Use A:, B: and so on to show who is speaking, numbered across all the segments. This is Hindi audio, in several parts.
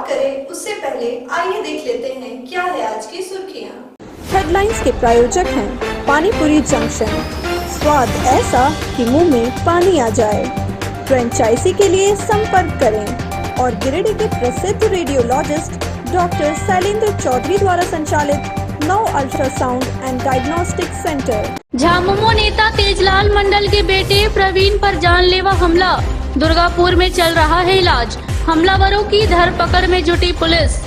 A: शुरुआत करें उससे पहले आइए देख लेते हैं क्या है आज की सुर्खियां।
B: हेडलाइंस के प्रायोजक हैं पानीपुरी जंक्शन, स्वाद ऐसा कि मुंह में पानी आ जाए। फ्रेंचाइजी के लिए संपर्क करें। और गिरिडीह के प्रसिद्ध रेडियोलॉजिस्ट डॉक्टर शैलेंद्र चौधरी द्वारा संचालित नौ ultrasound and diagnostic centre.
C: Jhamumo नेता तेजलाल मंडल के बेटे प्रवीण पर जानलेवा हमला, दुर्गापुर में चल रहा है इलाज। हमलावरों की धरपकड़ में जुटी पुलिस।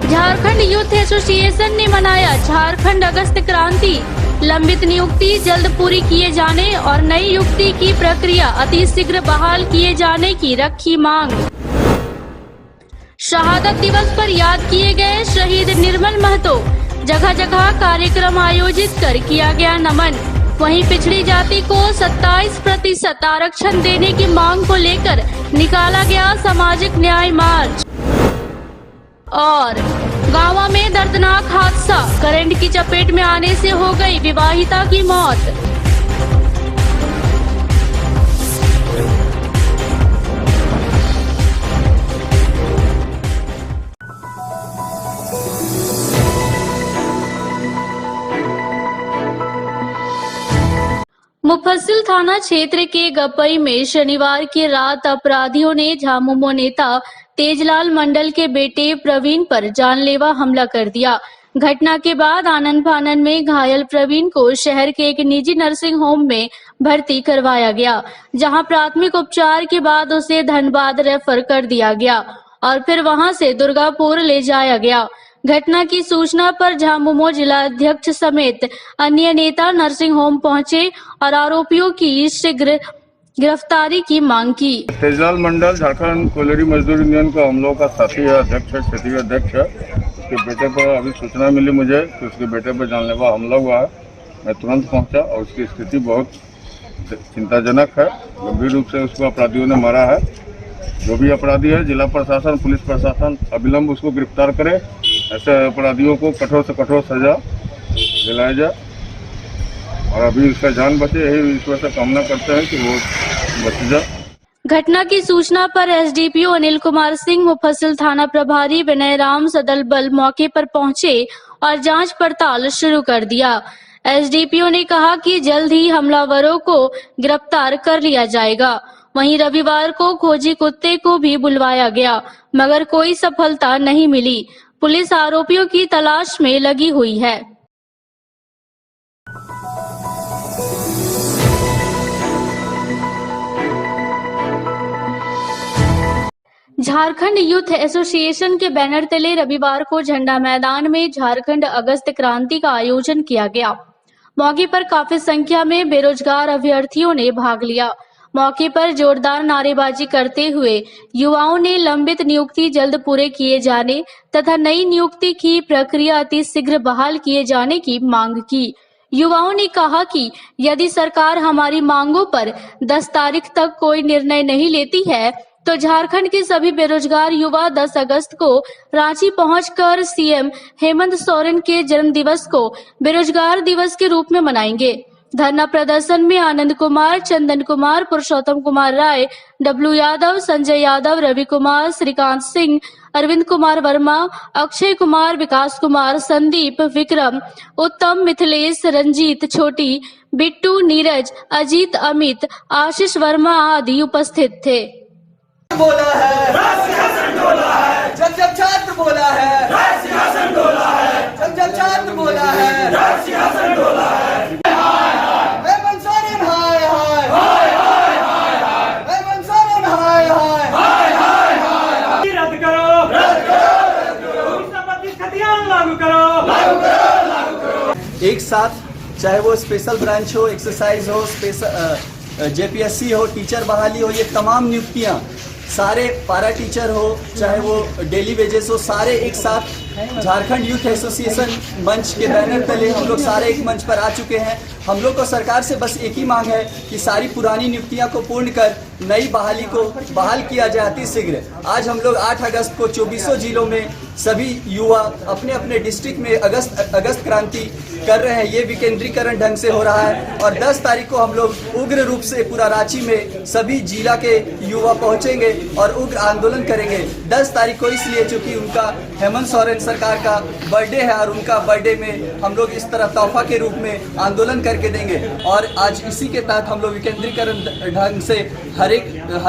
C: झारखंड यूथ एसोसिएशन ने मनाया झारखंड अगस्त क्रांति। लंबित नियुक्ति जल्द पूरी किए जाने और नई नियुक्ति की प्रक्रिया अतिशीघ्र बहाल किए जाने की रखी मांग। शहादत दिवस पर याद किए गए शहीद निर्मल महतो। जगह जगह कार्यक्रम आयोजित कर किया गया नमन। वहीं पिछड़ी जाति को 27% आरक्षण देने की मांग को लेकर निकाला गया सामाजिक न्याय मार्च। और गाँव में दर्दनाक हादसा, करंट की चपेट में आने से हो गई विवाहिता की मौत। मुफस्सिल थाना क्षेत्र के गपई में शनिवार की रात अपराधियों ने झामुमो नेता तेजलाल मंडल के बेटे प्रवीण पर जानलेवा हमला कर दिया। घटना के बाद आनन फानन में घायल प्रवीण को शहर के एक निजी नर्सिंग होम में भर्ती करवाया गया, जहां प्राथमिक उपचार के बाद उसे धनबाद रेफर कर दिया गया और फिर वहां से दुर्गापुर ले जाया गया। घटना की सूचना पर झामुमो जिला अध्यक्ष समेत अन्य नेता नर्सिंग होम पहुंचे और आरोपियों की शीघ्र गिरफ्तारी की मांग की।
D: तेजलाल मंडल झारखंड कोयलरी मजदूर यूनियन का हम लोग का साथी है, अध्यक्ष है, क्षेत्रीय अध्यक्ष है। उसके बेटे पर अभी सूचना मिली मुझे कि उसके बेटे पर जानलेवा हमला हुआ है। मैं तुरंत पहुंचा और उसकी स्थिति बहुत चिंताजनक है। गंभीर रूप से उसको अपराधियों ने मारा है। जो भी अपराधी है, जिला प्रशासन, पुलिस प्रशासन अविलंब उसको गिरफ्तार करे। ऐसे अपराधियों को कठोर से कठोर सजा दिलाया जाए और अभी उसका जान बचे, यही ईश्वर से कामना करते हैं कि वो बच जाए।
C: घटना की सूचना पर एसडीपीओ अनिल कुमार सिंह, मुफस्सिल थाना प्रभारी विनय राम सदल बल मौके पर पहुंचे और जांच पड़ताल शुरू कर दिया। एसडीपीओ ने कहा कि जल्द ही हमलावरों को गिरफ्तार कर लिया जाएगा। वहीं रविवार को खोजी कुत्ते को भी बुलवाया गया, मगर कोई सफलता नहीं मिली। पुलिस आरोपियों की तलाश में लगी हुई है। झारखंड यूथ एसोसिएशन के बैनर तले रविवार को झंडा मैदान में झारखंड अगस्त क्रांति का आयोजन किया गया। मौके पर काफी संख्या में बेरोजगार अभ्यर्थियों ने भाग लिया। मौके पर जोरदार नारेबाजी करते हुए युवाओं ने लंबित नियुक्ति जल्द पूरे किए जाने तथा नई नियुक्ति की प्रक्रिया अतिशीघ्र बहाल किए जाने की मांग की। युवाओं ने कहा कि यदि सरकार हमारी मांगों पर 10 तारीख तक कोई निर्णय नहीं लेती है तो झारखंड के सभी बेरोजगार युवा 10 अगस्त को रांची पहुंचकर सीएम हेमंत सोरेन के जन्म दिवस को बेरोजगार दिवस के रूप में मनाएंगे। धरना प्रदर्शन में आनंद कुमार, चंदन कुमार, पुरुषोत्तम कुमार राय, डब्लू यादव, संजय यादव, रवि कुमार, श्रीकांत सिंह, अरविंद कुमार वर्मा, अक्षय कुमार, विकास कुमार, संदीप, विक्रम, उत्तम, मिथिलेश, रंजीत, छोटी, बिट्टू, नीरज, अजीत, अमित, आशीष वर्मा आदि उपस्थित थे।
E: बोला है जब जब छात्र बोला है, जब जब छात्र बोला है, हेमंत सोरेन हाय हाय, हेमंत सोरेन हाय हाय।
F: रद्द करो, संपत्ति खतियान लागू करो।
E: एक साथ चाहे वो स्पेशल ब्रांच हो, एक्सरसाइज हो, जेपीएससी हो, टीचर बहाली हो, ये तमाम नियुक्तियां, सारे पारा टीचर हो, चाहे वो डेली वेजेस हो, सारे एक साथ झारखंड यूथ एसोसिएशन मंच के बैनर तले हम लोग सारे एक मंच पर आ चुके हैं। हम लोग को सरकार से बस एक ही मांग है कि सारी पुरानी नियुक्तियां को पूर्ण कर नई बहाली को बहाल किया जाए अति शीघ्र। आज हम लोग 8 अगस्त को 24 जिलों में सभी युवा अपने अपने डिस्ट्रिक्ट में अगस्त क्रांति कर रहे हैं। ये विकेंद्रीकरण ढंग से हो रहा है और 10 तारीख को हम लोग उग्र रूप से पूरा रांची में सभी जिला के युवा पहुंचेंगे और उग्र आंदोलन करेंगे। 10 तारीख को इसलिए चूंकि उनका हेमंत सोरेन सरकार का बर्थडे है और उनका बर्थडे में हम लोग इस तरह तोहफा के रूप में आंदोलन करके देंगे। और आज इसी के तहत हम लोग विकेंद्रीकरण ढंग से हर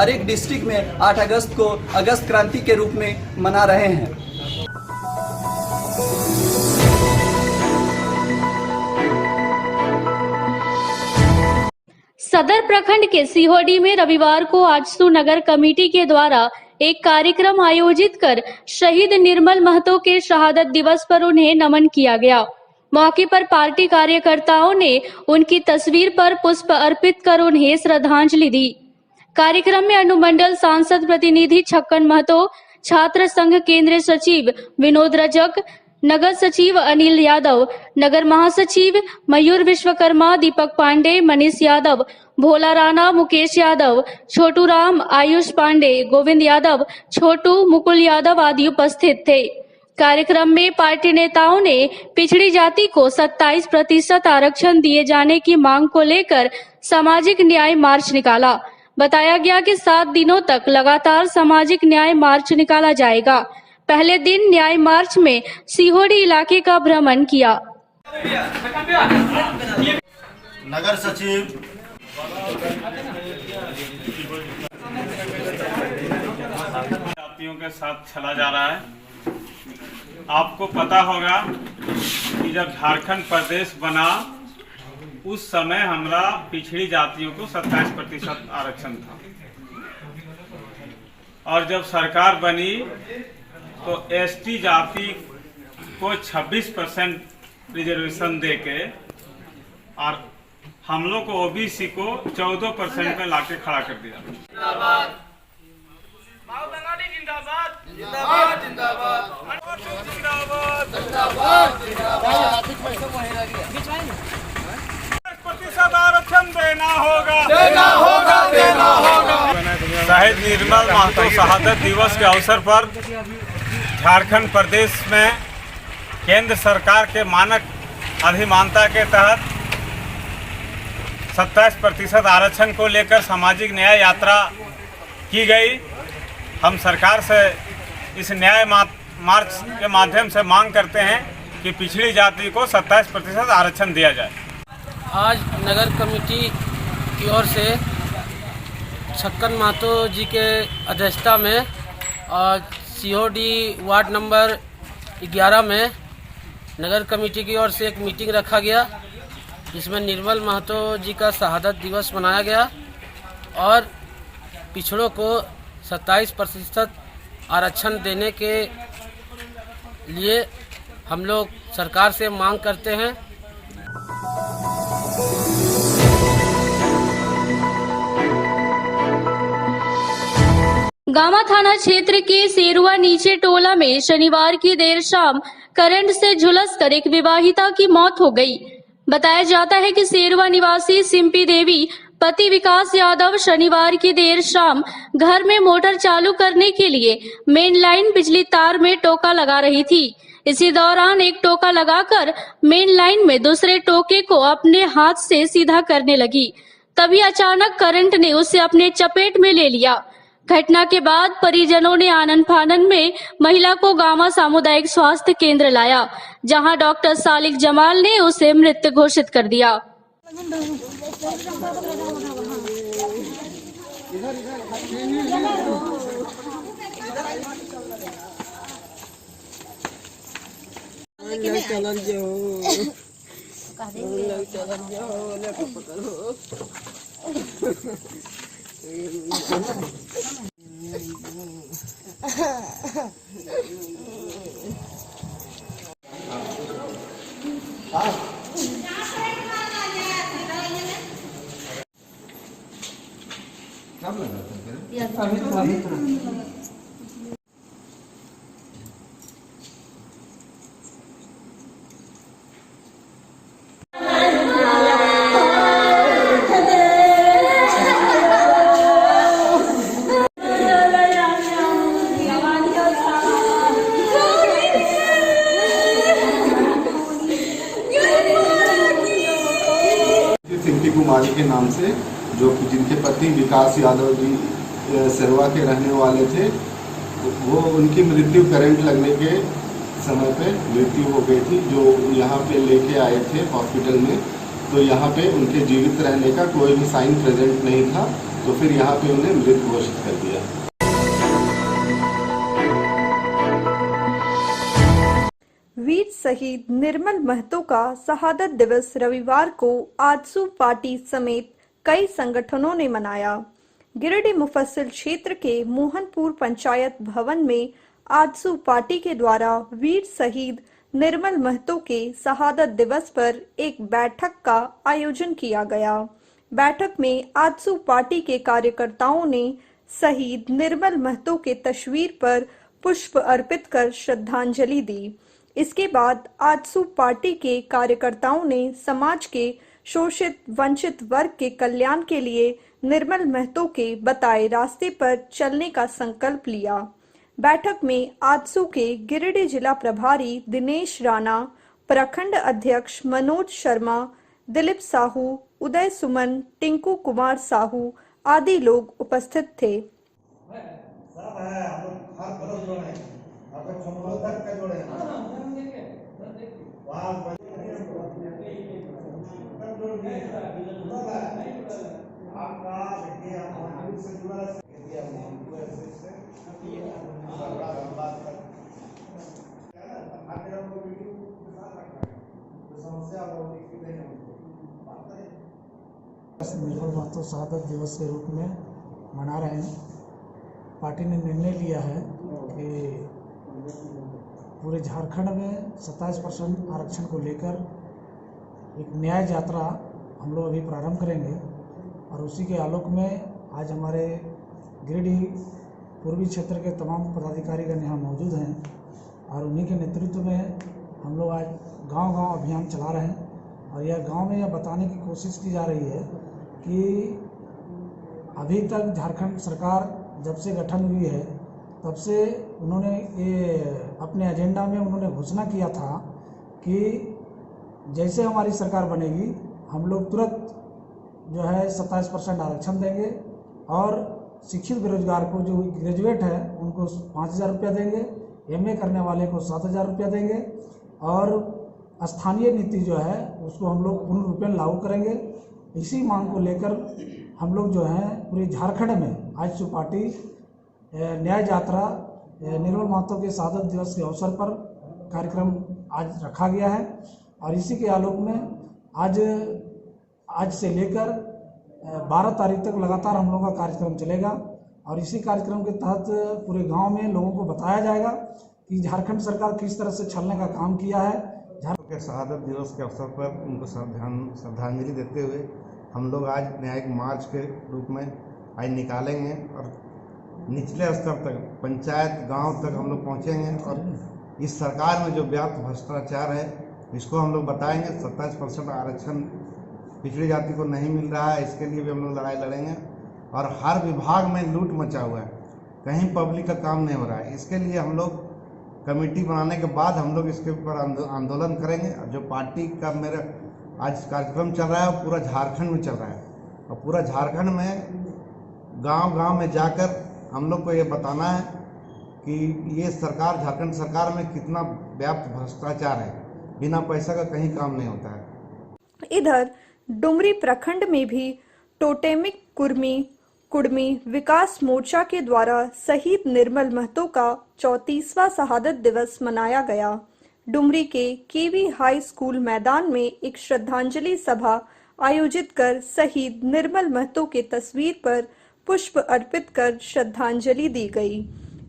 E: एक डिस्ट्रिक्ट में 8 अगस्त को अगस्त क्रांति के रूप में मना रहे हैं।
C: सदर प्रखंड के सिहोडी में रविवार को आजसू नगर कमेटी के द्वारा एक कार्यक्रम आयोजित कर शहीद निर्मल महतो के शहादत दिवस पर उन्हें नमन किया गया। मौके पर पार्टी कार्यकर्ताओं ने उनकी तस्वीर पर पुष्प अर्पित कर उन्हें श्रद्धांजलि दी। कार्यक्रम में अनुमंडल सांसद प्रतिनिधि छक्कन महतो, छात्र संघ केंद्रीय सचिव विनोद रजक, नगर सचिव अनिल यादव, नगर महासचिव मयूर विश्वकर्मा, दीपक पांडे, मनीष यादव, भोला राणा, मुकेश यादव, छोटू राम, आयुष पांडे, गोविंद यादव, छोटू, मुकुल यादव आदि उपस्थित थे। कार्यक्रम में पार्टी नेताओं ने पिछड़ी जाति को 27% आरक्षण दिए जाने की मांग को लेकर सामाजिक न्याय मार्च निकाला। बताया गया कि 7 दिनों तक लगातार सामाजिक न्याय मार्च निकाला जाएगा। पहले दिन न्याय मार्च में सिहोडी इलाके का भ्रमण किया।
G: नगर सचिव
F: जातियों के साथ चला जा रहा है। आपको पता होगा कि जब झारखंड प्रदेश बना उस समय हमारा पिछड़ी जातियों को 27% आरक्षण था और जब सरकार बनी तो एसटी जाति को 26% रिजर्वेशन देके और हम लोग को ओबीसी को 14% में लाके खड़ा कर दिया। जिंदाबाद जिंदाबाद जिंदाबाद जिंदाबाद प्रतिशत आरक्षण देना होगा देना होगा देना होगा। शहीद निर्मल महतो शहादत दिवस के अवसर पर झारखंड प्रदेश में केंद्र सरकार के मानक अधिमानता के तहत 27% आरक्षण को लेकर सामाजिक न्याय यात्रा की गई। हम सरकार से इस न्याय मार्च के माध्यम से मांग करते हैं कि पिछड़ी जाति को 27% आरक्षण दिया जाए।
H: आज नगर कमेटी की ओर से छक्कन महतो जी के अध्यक्षता में और सिहोडी वार्ड नंबर 11 में नगर कमेटी की ओर से एक मीटिंग रखा गया, जिसमें निर्मल महतो जी का शहादत दिवस मनाया गया और पिछड़ों को 27% आरक्षण देने के लिए हम लोग सरकार से मांग करते हैं।
C: गामा थाना क्षेत्र के सेरुआ नीचे टोला में शनिवार की देर शाम करंट से झुलसकर एक विवाहिता की मौत हो गई। बताया जाता है कि सेरुआ निवासी सिंपी देवी पति विकास यादव शनिवार की देर शाम घर में मोटर चालू करने के लिए मेन लाइन बिजली तार में टोका लगा रही थी। इसी दौरान एक टोका लगाकर मेन लाइन में दूसरे टोके को अपने हाथ से सीधा करने लगी। तभी अचानक करंट ने उसे अपने चपेट में ले लिया। घटना के बाद परिजनों ने आनन फानन में महिला को गामा सामुदायिक स्वास्थ्य केंद्र लाया, जहां डॉक्टर सालिक जमाल ने उसे मृत घोषित कर दिया।
I: के नाम से, जो जिनके पति विकास यादव जी सिरवा के रहने वाले थे, वो उनकी मृत्यु करंट लगने के समय पे मृत्यु हो गई थी। जो यहाँ पे लेके आए थे हॉस्पिटल में, तो यहाँ पे उनके जीवित रहने का कोई भी साइन प्रेजेंट नहीं था, तो फिर यहाँ पे उन्हें मृत घोषित कर दिया।
B: वीर शहीद निर्मल महतो का शहादत दिवस रविवार को आजसू पार्टी समेत कई संगठनों ने मनाया। गिरिडीह मुफस्सिल क्षेत्र के मोहनपुर पंचायत भवन में आजसू पार्टी के द्वारा वीर शहीद निर्मल महतो के शहादत दिवस पर एक बैठक का आयोजन किया गया। बैठक में आजसू पार्टी के कार्यकर्ताओं ने शहीद निर्मल महतो के तस्वीर पर पुष्प अर्पित कर श्रद्धांजलि दी। इसके बाद आजसू पार्टी के कार्यकर्ताओं ने समाज के शोषित वंचित वर्ग के कल्याण के लिए निर्मल महतो के बताए रास्ते पर चलने का संकल्प लिया। बैठक में आजसू के गिरिडीह जिला प्रभारी दिनेश राणा, प्रखंड अध्यक्ष मनोज शर्मा, दिलीप साहू, उदय सुमन, टिंकू कुमार साहू आदि लोग उपस्थित थे।
J: निर्मल महतो शहादत दिवस के रूप में मना रहे हैं। पार्टी ने निर्णय लिया है कि पूरे झारखंड में 27% आरक्षण को लेकर एक न्याय यात्रा हम लोग अभी प्रारंभ करेंगे, और उसी के आलोक में आज हमारे गिरिडीह पूर्वी क्षेत्र के तमाम पदाधिकारीगण यहाँ मौजूद हैं, और उन्हीं के नेतृत्व में हम लोग आज गांव-गांव अभियान चला रहे हैं। और यह गांव में यह बताने की कोशिश की जा रही है कि अभी तक झारखंड सरकार जब से गठन हुई है, तब से उन्होंने ये अपने एजेंडा में उन्होंने घोषणा किया था कि जैसे हमारी सरकार बनेगी हम लोग तुरंत जो है 27% आरक्षण देंगे, और शिक्षित बेरोजगार को जो ग्रेजुएट है उनको 5,000 रुपया देंगे, MA करने वाले को 7,000 रुपया देंगे, और स्थानीय नीति जो है उसको हम लोग पूर्ण रूप में लागू करेंगे। इसी मांग को लेकर हम लोग जो है पूरे झारखंड में आजसू पार्टी न्याय यात्रा निर्मल महतो के शहादत दिवस के अवसर पर कार्यक्रम आज रखा गया है, और इसी के आलोक में आज से लेकर 12 तारीख तक लगातार हम लोगों का कार्यक्रम चलेगा। और इसी कार्यक्रम के तहत पूरे गांव में लोगों को बताया जाएगा कि झारखंड सरकार किस तरह से छलने का काम किया है।
K: के शहादत दिवस के अवसर पर उनको श्रद्धांजलि देते हुए हम लोग आज न्यायिक मार्च के रूप में आज निकालेंगे, और निचले स्तर तक पंचायत गांव तक हम लोग पहुंचेंगे, और इस सरकार में जो व्याप्त भ्रष्टाचार है इसको हम लोग बताएंगे। 27% आरक्षण पिछड़ी जाति को नहीं मिल रहा है, इसके लिए भी हम लोग लड़ाई लड़ेंगे। और हर विभाग में लूट मचा हुआ है, कहीं पब्लिक का काम नहीं हो रहा है। इसके लिए हम लोग कमेटी बनाने के बाद हम लोग इसके ऊपर आंदोलन करेंगे। जो पार्टी का मेरा आज कार्यक्रम चल रहा है वो पूरा झारखंड में चल रहा है, और पूरा झारखंड में गांव-गांव में जाकर हम लोग को ये बताना है कि ये सरकार, झारखंड सरकार में कितना व्याप्त भ्रष्टाचार है, बिना पैसा का कहीं काम नहीं होता है।
B: इधर डुमरी प्रखंड में भी टोटेमिक कुर्मी विकास मोर्चा के द्वारा शहीद निर्मल महतो का 34वां शहादत दिवस मनाया गया। डुमरी के केवी हाई स्कूल मैदान में एक श्रद्धांजलि सभा आयोजित कर शहीद निर्मल महतो के तस्वीर पर पुष्प अर्पित कर श्रद्धांजलि दी गई।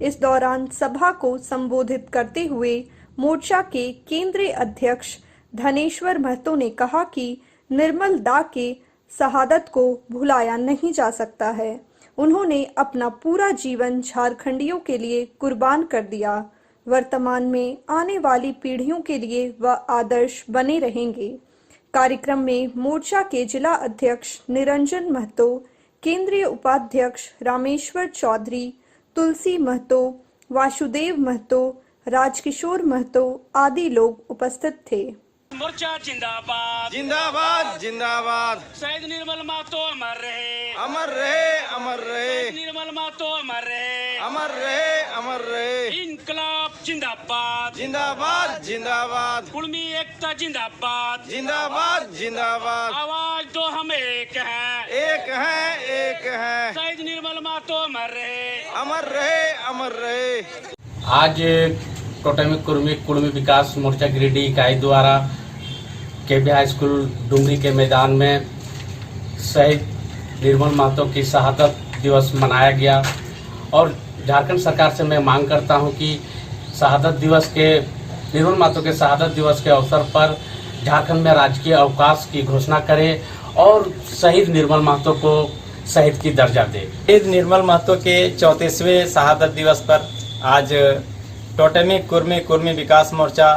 B: इस दौरान सभा को संबोधित करते हुए मोर्चा के केंद्रीय अध्यक्ष धनेश्वर महतो ने कहा कि निर्मल दा के शहादत को भुलाया नहीं जा सकता है। उन्होंने अपना पूरा जीवन झारखंडियों के लिए कुर्बान कर दिया। वर्तमान में आने वाली पीढ़ियों के लिए वह आदर्श बने रहेंगे। कार्यक्रम में मोर्चा के जिला अध्यक्ष निरंजन महतो, केंद्रीय उपाध्यक्ष रामेश्वर चौधरी, तुलसी महतो, वासुदेव महतो, राजकिशोर महतो आदि लोग उपस्थित थे।
H: मोर्चा जिंदाबाद
F: जिंदाबाद जिंदाबाद।
H: शहीद निर्मल महतो अमर रहे,
F: अमर रहे अमर रहे,
H: निर्मल महतो अमर रहे,
F: अमर रहे अमर रहे।
H: इनकलाब जिंदाबाद
F: जिंदाबाद जिंदाबाद,
H: कुर्मी एकता जिंदाबाद
F: जिंदाबाद जिंदाबाद।
H: आवाज दो हम एक हैं,
F: एक है एक है,
H: शहीद निर्मल महतो अमर रहे,
F: अमर रहे अमर रहे।
H: आज टोटमी कुर्मी विकास मोर्चा गिरिडीह इकाई द्वारा केबी हाई स्कूल डुमरी के मैदान में शहीद निर्मल महतो की शहादत दिवस मनाया गया। और झारखंड सरकार से मैं मांग करता हूं कि निर्मल महतो के शहादत दिवस के अवसर पर झारखंड में राजकीय अवकाश की घोषणा करे और शहीद निर्मल महतो को शहीद की दर्जा दे।
L: शहीद निर्मल महतो के 34वें शहादत दिवस पर आज टोटमी कुर्मी विकास मोर्चा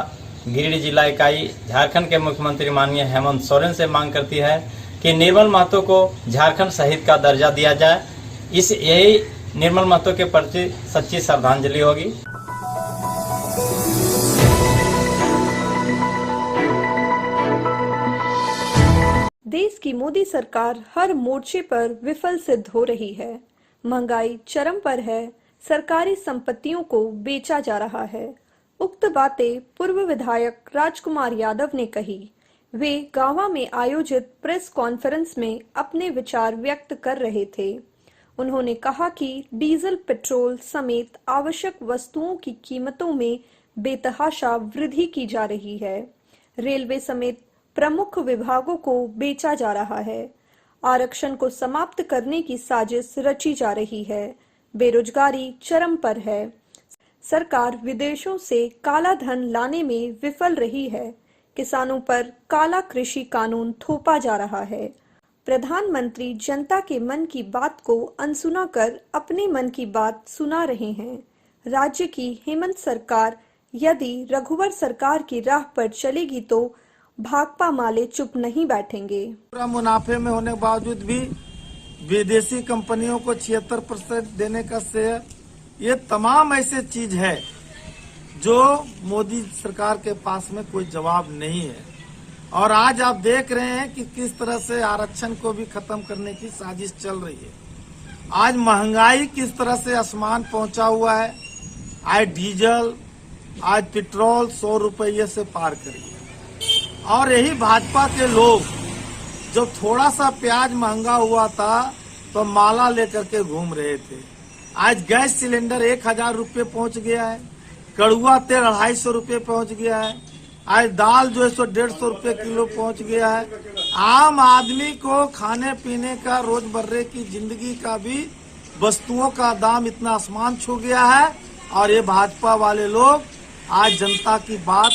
L: गिरिडीह जिला इकाई झारखंड के मुख्यमंत्री माननीय हेमंत सोरेन से मांग करती है कि निर्मल महतो को झारखंड शहीद का दर्जा दिया जाए। यही निर्मल महतो के प्रति सच्ची श्रद्धांजलि होगी।
B: देश की मोदी सरकार हर मोर्चे पर विफल सिद्ध हो रही है। महंगाई चरम पर है, सरकारी संपत्तियों को बेचा जा रहा है। उक्त बातें पूर्व विधायक राजकुमार यादव ने कही। वे गांवा में आयोजित प्रेस कॉन्फ्रेंस में अपने विचार व्यक्त कर रहे थे। उन्होंने कहा कि डीजल, पेट्रोल समेत आवश्यक वस्तुओं की कीमतों में बेतहाशा वृद्धि की जा रही है। रेलवे समेत प्रमुख विभागों को बेचा जा रहा है। आरक्षण को समाप्त करने की साजिश रची जा रही है। बेरोजगारी चरम पर है। सरकार विदेशों से काला धन लाने में विफल रही है। किसानों पर काला कृषि कानून थोपा जा रहा है। प्रधानमंत्री जनता के मन की बात को अनसुना कर अपने मन की बात सुना रहे हैं। राज्य की हेमंत सरकार यदि रघुवर सरकार की राह पर चलेगी तो भाकपा माले चुप नहीं बैठेंगे।
K: पूरा मुनाफे में होने के बावजूद भी विदेशी कंपनियों को 76% देने का श्रेय, ये तमाम ऐसे चीज है जो मोदी सरकार के पास में कोई जवाब नहीं है। और आज आप देख रहे हैं कि किस तरह से आरक्षण को भी खत्म करने की साजिश चल रही है। आज महंगाई किस तरह से आसमान पहुंचा हुआ है। आज डीजल, आज पेट्रोल 100 रुपये से पार करी है। और यही भाजपा के लोग जब थोड़ा सा प्याज महंगा हुआ था तो माला लेकर के घूम रहे थे। आज गैस सिलेंडर 1000 रुपये पहुंच गया है। कड़ुआ तेल 250 रुपये पहुंच गया है। आज दाल जो है 150 रुपये किलो पहुंच गया है। आम आदमी को खाने पीने का, रोजमर्रे की जिंदगी का भी वस्तुओं का दाम इतना आसमान छू गया है। और ये भाजपा वाले लोग आज जनता की बात,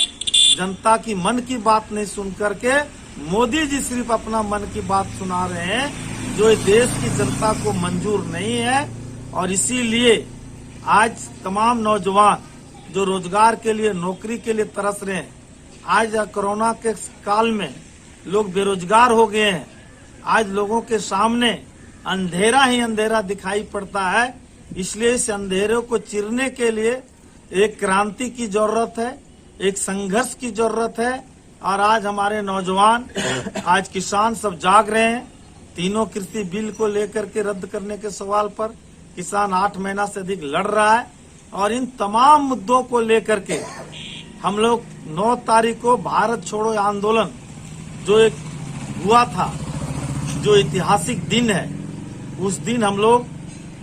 K: जनता की मन की बात नहीं सुन करके मोदी जी सिर्फ अपना मन की बात सुना रहे हैं, जो इस देश की जनता को मंजूर नहीं है। और इसीलिए आज तमाम नौजवान जो रोजगार के लिए, नौकरी के लिए तरस रहे हैं, आज कोरोना के काल में लोग बेरोजगार हो गए हैं। आज लोगों के सामने अंधेरा ही अंधेरा दिखाई पड़ता है। इसलिए इस अंधेरे को चीरने के लिए एक क्रांति की जरूरत है, एक संघर्ष की जरूरत है। और आज हमारे नौजवान, आज किसान सब जाग रहे हैं। तीनों कृषि बिल को लेकर के रद्द करने के सवाल पर किसान 8 महीना से अधिक लड़ रहा है। और इन तमाम मुद्दों को लेकर के हम लोग 9 तारीख को भारत छोड़ो आंदोलन जो एक हुआ था, जो ऐतिहासिक दिन है, उस दिन हम लोग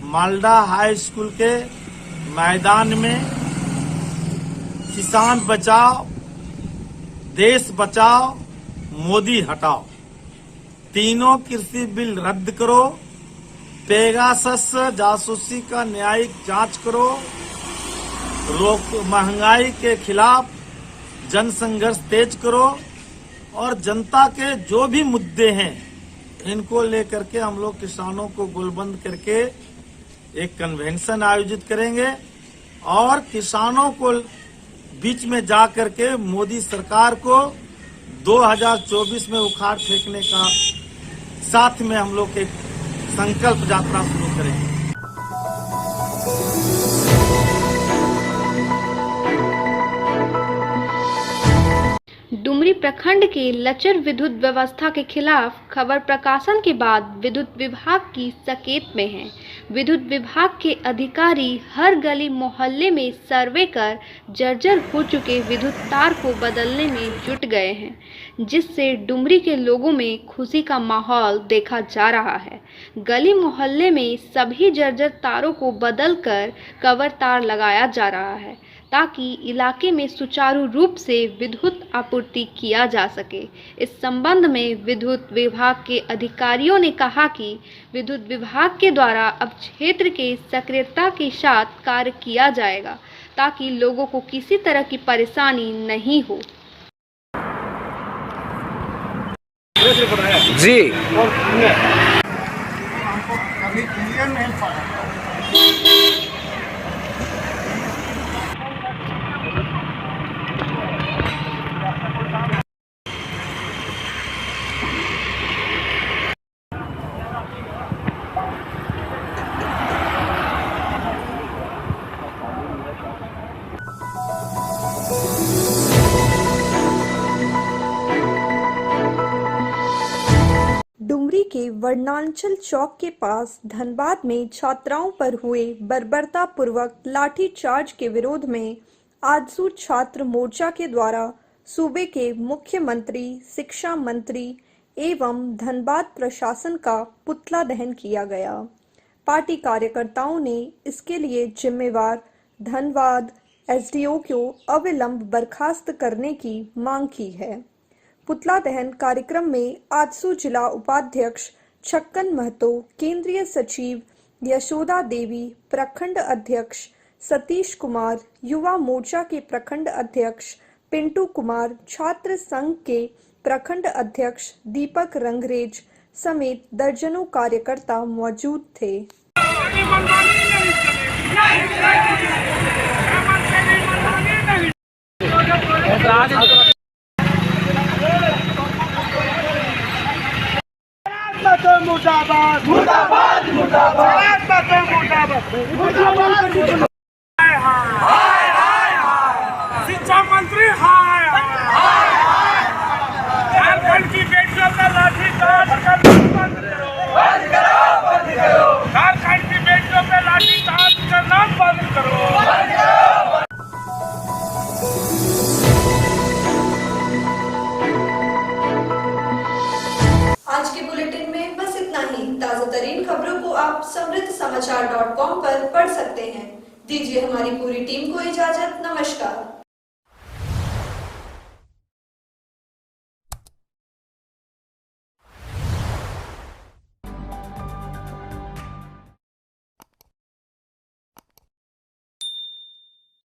K: मालदा हाई स्कूल के मैदान में किसान बचाओ, देश बचाओ, मोदी हटाओ, तीनों कृषि बिल रद्द करो, पेगासस जासूसी का न्यायिक जांच करो, महंगाई के खिलाफ जन संघर्ष तेज करो। और जनता के जो भी मुद्दे हैं इनको लेकर के हम लोग किसानों को गोलबंद करके एक कन्वेंशन आयोजित करेंगे। और किसानों को बीच में जा करके मोदी सरकार को 2024 में उखाड़ फेंकने का साथ में हम लोग एक संकल्प यात्रा शुरू करेंगे।
C: डुमरी
M: प्रखंड के लचर विद्युत व्यवस्था के खिलाफ खबर प्रकाशन के बाद विद्युत विभाग की सकेत में है। विद्युत विभाग के अधिकारी हर गली मोहल्ले में सर्वे कर जर्जर हो चुके विद्युत तार को बदलने में जुट गए हैं, जिससे डुमरी के लोगों में खुशी का माहौल देखा जा रहा है। गली मोहल्ले में सभी जर्जर तारों को बदलकर कवर तार लगाया जा रहा है ताकि इलाके में सुचारू रूप से विद्युत आपूर्ति किया जा सके। इस संबंध में विद्युत विभाग के अधिकारियों ने कहा कि विद्युत विभाग के द्वारा अब क्षेत्र के सक्रियता के साथ कार्य किया जाएगा ताकि लोगों को किसी तरह की परेशानी नहीं हो।
N: जी
B: डुमरी के वर्णांचल चौक के पास धनबाद में छात्राओं पर हुए बर्बरतापूर्वक लाठीचार्ज के विरोध में आजसू छात्र मोर्चा के द्वारा सूबे के मुख्यमंत्री, शिक्षा मंत्री एवं धनबाद प्रशासन का पुतला दहन किया गया। पार्टी कार्यकर्ताओं ने इसके लिए जिम्मेवार धनबाद एसडीओ को अविलंब बर्खास्त करने की मांग की है। पुतला दहन कार्यक्रम में आजसू जिला उपाध्यक्ष छक्कन महतो, केंद्रीय सचिव यशोदा देवी, प्रखंड अध्यक्ष सतीश कुमार, युवा मोर्चा के प्रखंड अध्यक्ष पिंटू कुमार, छात्र संघ के प्रखंड अध्यक्ष दीपक रंगरेज समेत दर्जनों कार्यकर्ता मौजूद थे।
O: मुर्दाबाद मुर्दाबाद मुर्दाबाद मुर्दाबाद। हाय हाय शिक्षा मंत्री हाय हाय झारखंड की बेटियों का लाठीचार्ज करना बंद करो, बंद करो, बंद करो। झारखंड की बेटियों पे लाठीचार्ज करना बंद करो, बंद करो।
A: आज के बुलेटिन में बस इतना ही। ताजा तरीन खबरों को आप समृद्धसमाचार.com पर पढ़ सकते हैं। दीजिए हमारी पूरी टीम को इजाजत। नमस्कार।